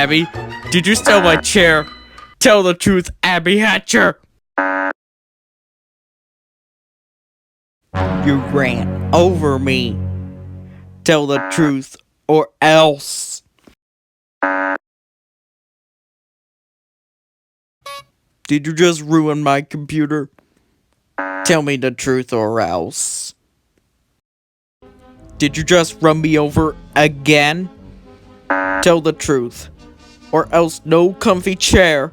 Abby. Did you steal my chair? Tell the truth, Abby Hatcher. You ran over me. Tell the truth, or else. Did you just ruin my computer? Tell me the truth, or else. Did you just run me over again? Tell the truth, or else no comfy chair.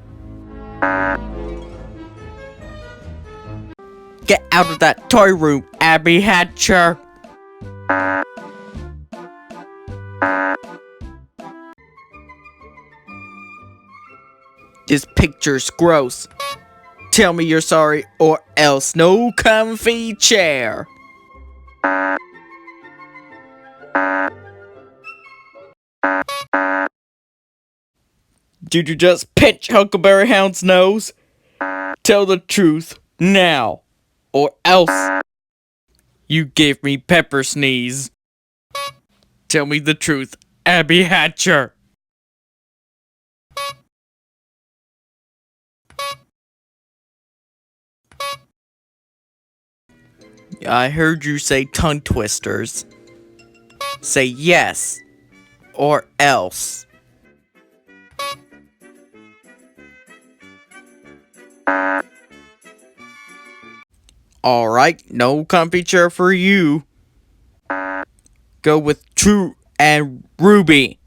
Get out of that toy room, Abby Hatcher! This picture's gross. Tell me you're sorry, or else no comfy chair. Did you just pinch Huckleberry Hound's nose? Tell the truth now, or else. You gave me pepper sneeze. Tell me the truth, Abby Hatcher. I heard you say tongue twisters. Say yes, or else. Alright, no comfy chair for you. Go with True and Ruby.